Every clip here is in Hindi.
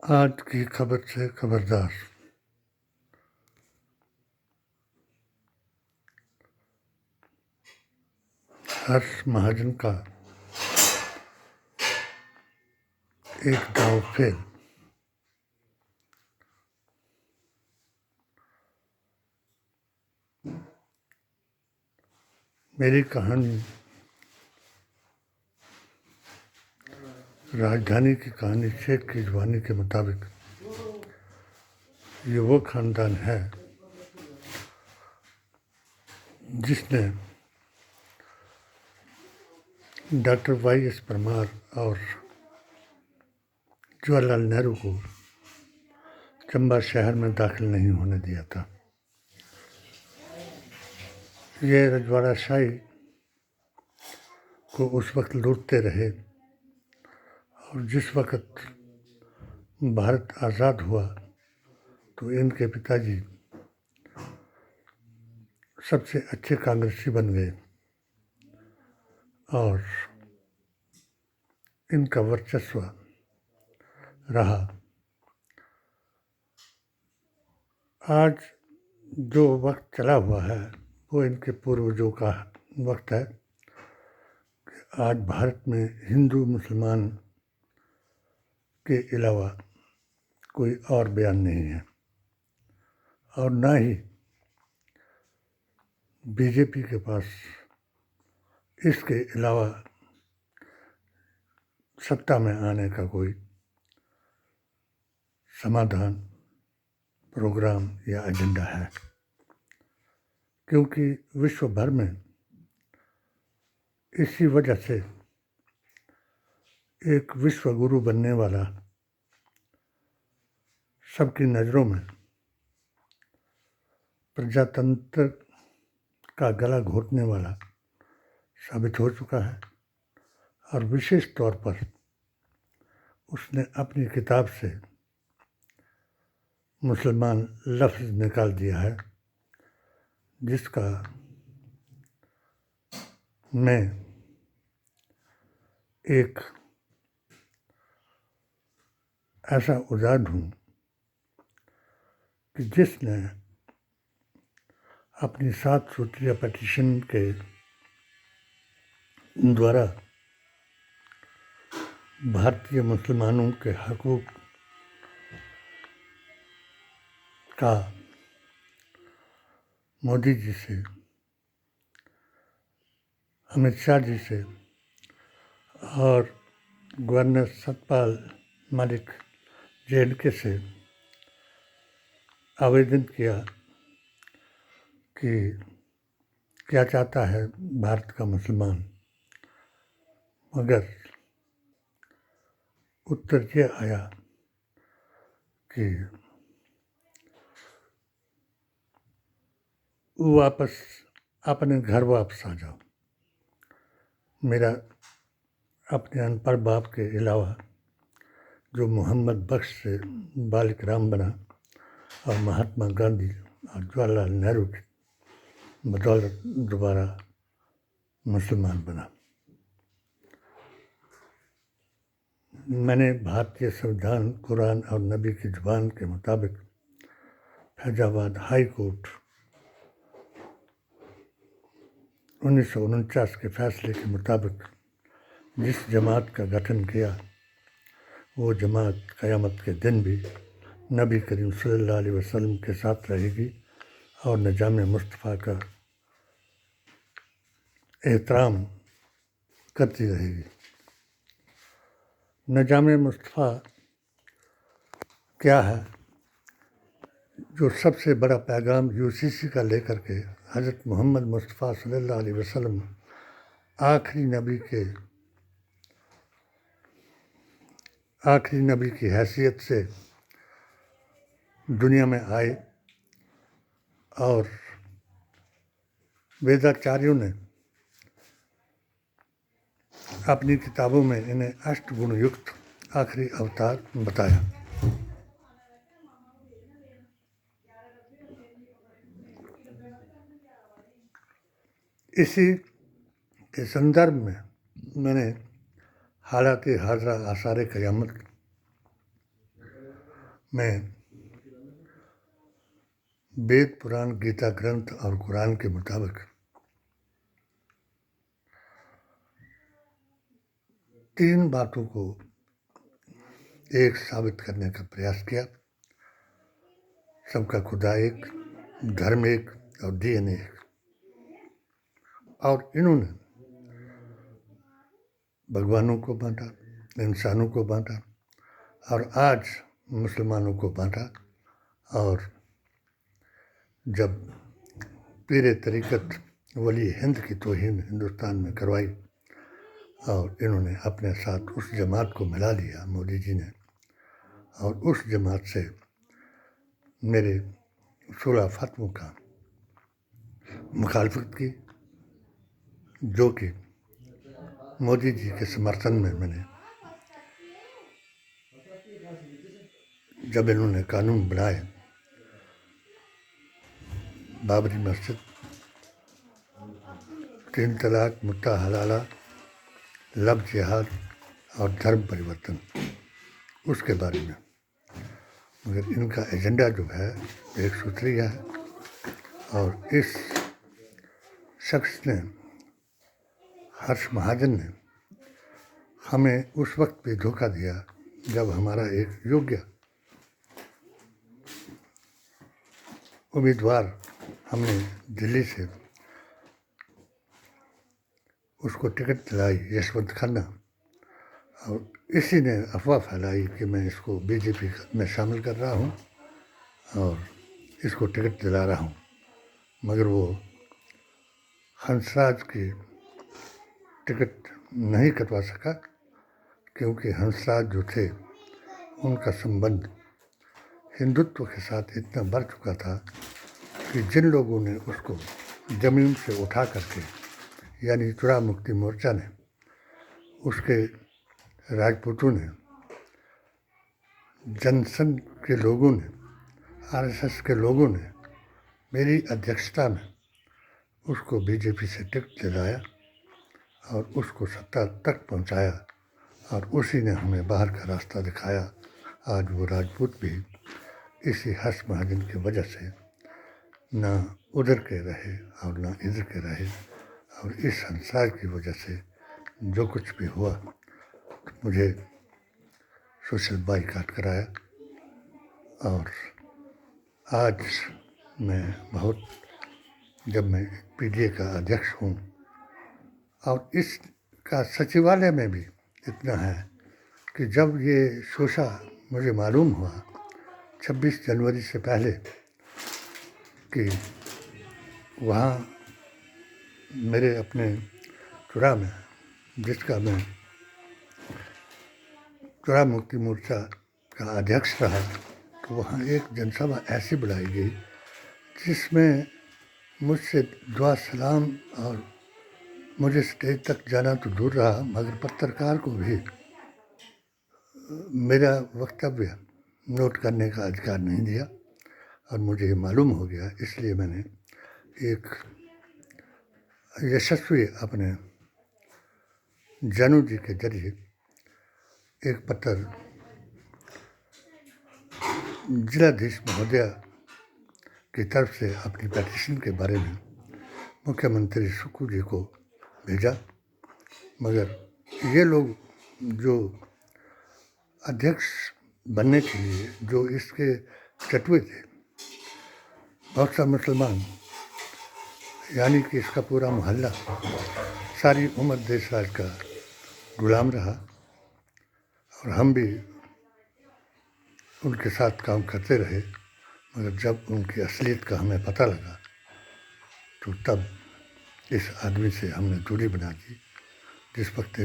आज की खबर से खबरदार। हर्ष महाजन का एक दांव फेल। मेरी कहानी राजधानी की कहानी शेख की जुबानी के मुताबिक ये वो खानदान है जिसने डॉक्टर वाई.एस. परमार और जवाहरलाल नेहरू को चंबा शहर में दाखिल नहीं होने दिया था। ये रजवाड़ाशाही को उस वक्त लूटते रहे और जिस वक्त भारत आज़ाद हुआ तो इनके पिताजी सबसे अच्छे कांग्रेसी बन गए और इनका वर्चस्व रहा। आज जो वक्त चला हुआ है वो इनके पूर्वजों का वक्त है कि आज भारत में हिंदू मुसलमान के अलावा कोई और बयान नहीं है और ना ही बीजेपी के पास इसके अलावा सत्ता में आने का कोई समाधान, प्रोग्राम या एजेंडा है, क्योंकि विश्व भर में इसी वजह से एक विश्व गुरु बनने वाला सबकी नज़रों में प्रजातंत्र का गला घोटने वाला साबित हो चुका है और विशेष तौर पर उसने अपनी किताब से मुसलमान लफ्ज़ निकाल दिया है, जिसका मैं एक ऐसा उदाहरण हूँ कि जिसने अपनी 7 सूत्रीय पिटीशन के द्वारा भारतीय मुसलमानों के हकूक़ का मोदी जी से, अमित शाह जी से और गवर्नर सतपाल मलिक जे.एंड.के से आवेदन किया कि क्या चाहता है भारत का मुसलमान, मगर उत्तर ये आया कि वापस अपने घर वापस आ जाओ। मेरा अपने अनपढ़ बाप के अलावा जो मोहम्मद बख्श से बालिक राम बना और महात्मा गांधी और जवाहरलाल नेहरू की बदौलत दोबारा मुसलमान बना। मैंने भारतीय संविधान, कुरान और नबी की जुबान के मुताबिक फैजाबाद हाई कोर्ट 1949 के फैसले के मुताबिक जिस जमात का गठन किया वो जमात क़यामत के दिन भी नबी करीम सल्लल्लाहु अलैहि वसल्लम के साथ रहेगी और निज़ाम मुस्तफ़ा का एहतराम करती रहेगी। निज़ाम मुस्तफ़ा क्या है, जो सबसे बड़ा पैगाम यूसीसी का लेकर के हज़रत मोहम्मद मुस्तफ़ा सल्लल्लाहु अलैहि वसल्लम आखिरी नबी की हैसियत से दुनिया में आए और वेदाचार्यों ने अपनी किताबों में इन्हें अष्टगुण युक्त आखिरी अवतार बताया। इसी के संदर्भ में मैंने हालात हाजरा आसार क़यामत में वेद पुराण गीता ग्रंथ और कुरान के मुताबिक 3 बातों को एक साबित करने का प्रयास किया। सबका खुदा एक, धर्म एक और डीएनए एक। और इन्होंने भगवानों को बांटा, इंसानों को बांटा और आज मुसलमानों को बांटा। और जब पीर तरीक़त वली हिंद की तौहीन हिंदुस्तान में करवाई और इन्होंने अपने साथ उस जमात को मिला लिया मोदी जी ने, और उस जमात से मेरे 16 फतवों का मुखालफत की, जो कि मोदी जी के समर्थन में मैंने जब इन्होंने कानून बनाए, बाबरी मस्जिद, 3 तलाक, मुत्ता हलाला, लव जिहाद और धर्म परिवर्तन, उसके बारे में। मगर इनका एजेंडा जो है एक सूत्रीय है। और इस शख्स ने, हर्ष महाजन ने, हमें उस वक्त भी धोखा दिया जब हमारा एक योग्य उम्मीदवार हमने दिल्ली से उसको टिकट दिलाई, यशवंत खन्ना, और इसी ने अफवाह फैलाई कि मैं इसको बीजेपी में शामिल कर रहा हूँ और इसको टिकट दिला रहा हूँ। मगर वो हंसराज की टिकट नहीं कटवा सका, क्योंकि हंसराज जो थे उनका संबंध हिंदुत्व के साथ इतना बढ़ चुका था कि जिन लोगों ने उसको ज़मीन से उठा करके, यानी चुरा मुक्ति मोर्चा ने, उसके राजपूतों ने, जनसंघ के लोगों ने, आरएसएस के लोगों ने मेरी अध्यक्षता में उसको बीजेपी से टिकट दिलाया और उसको सत्ता तक पहुंचाया, और उसी ने हमें बाहर का रास्ता दिखाया। आज वो राजपूत भी इसी हर्ष महाजन की वजह से ना उधर के रहे और ना इधर के रहे, और इस संसार की वजह से जो कुछ भी हुआ तो मुझे सोशल बाइकाट कराया। और आज मैं बहुत, जब मैं पीडीए का अध्यक्ष हूँ, और इसका सचिवालय में भी इतना है कि जब ये शोषा मुझे मालूम हुआ 26 जनवरी से पहले कि वहाँ मेरे अपने चुरा में, जिसका मैं चुरा मुक्ति मोर्चा का अध्यक्ष रहा, तो वहाँ एक जनसभा ऐसी बुलाई गई जिसमें मुझसे दुआ सलाम और मुझे स्टेज तक जाना तो दूर रहा, मगर पत्रकार को भी मेरा वक्तव्य नोट करने का अधिकार नहीं दिया। और मुझे ये मालूम हो गया, इसलिए मैंने एक यशस्वी अपने जानू जी के जरिए एक पत्र जिलाधीश महोदया की तरफ से अपनी पेटिशन के बारे में मुख्यमंत्री सुक्खू जी को भेजा। मगर ये लोग जो अध्यक्ष बनने के लिए जो इसके चटुए थे, बहुत सा मुसलमान, यानी कि इसका पूरा मोहल्ला सारी उम्र देश राज का गुलाम रहा, और हम भी उनके साथ काम करते रहे। मगर जब उनकी असलियत का हमें पता लगा तो तब इस आदमी से हमने दूरी बना दी। जिस वक्त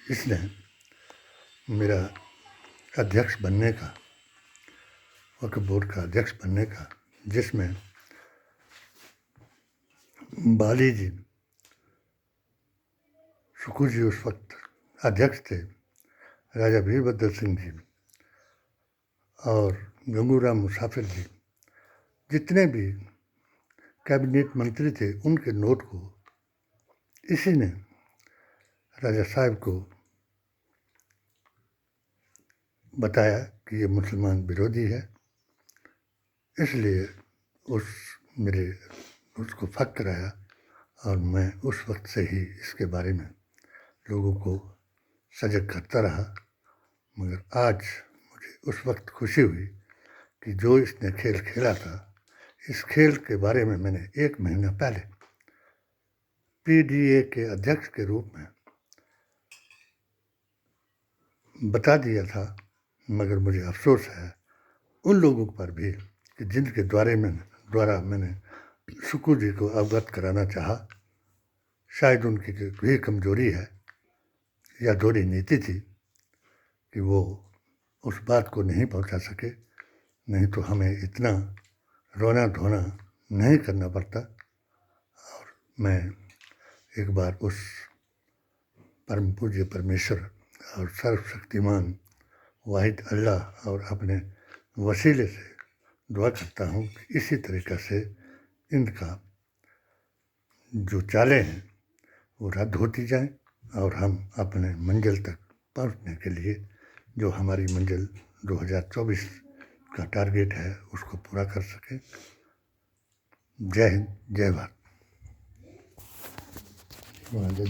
इसने मेरा अध्यक्ष बनने का, वक्फ बोर्ड का अध्यक्ष बनने का, जिसमें बाली जी, सुक्खू जी उस वक्त अध्यक्ष थे, राजा वीरभद्र सिंह जी और गंगूराम मुसाफिर जी, जितने भी कैबिनेट मंत्री थे, उनके नोट को इसी ने राजा साहब को बताया कि ये मुसलमान विरोधी है, इसलिए उसको फ़क्र आया और मैं उस वक्त से ही इसके बारे में लोगों को सजग करता रहा। मगर आज मुझे उस वक्त खुशी हुई कि जो इसने खेल खेला था, इस खेल के बारे में मैंने 1 महीना पहले पीडीए के अध्यक्ष के रूप में बता दिया था। मगर मुझे अफसोस है उन लोगों पर भी कि जिनके द्वारा मैंने सुक्कू जी को अवगत कराना चाहा। शायद उनकी भी कमजोरी है या दोहरी नीति थी कि वो उस बात को नहीं पहुंचा सके, नहीं तो हमें इतना रोना धोना नहीं करना पड़ता। और मैं एक बार उस परम पूज्य परमेश्वर और सर्वशक्तिमान वाहिद अल्लाह और अपने वसीले से दुआ करता हूँ कि इसी तरीक़ा से इनका जो चालें हैं वो रद्द होती जाएं और हम अपने मंजिल तक पहुँचने के लिए जो हमारी मंजिल 2024 का टारगेट है उसको पूरा कर सकें। जय हिंद, जय भारत।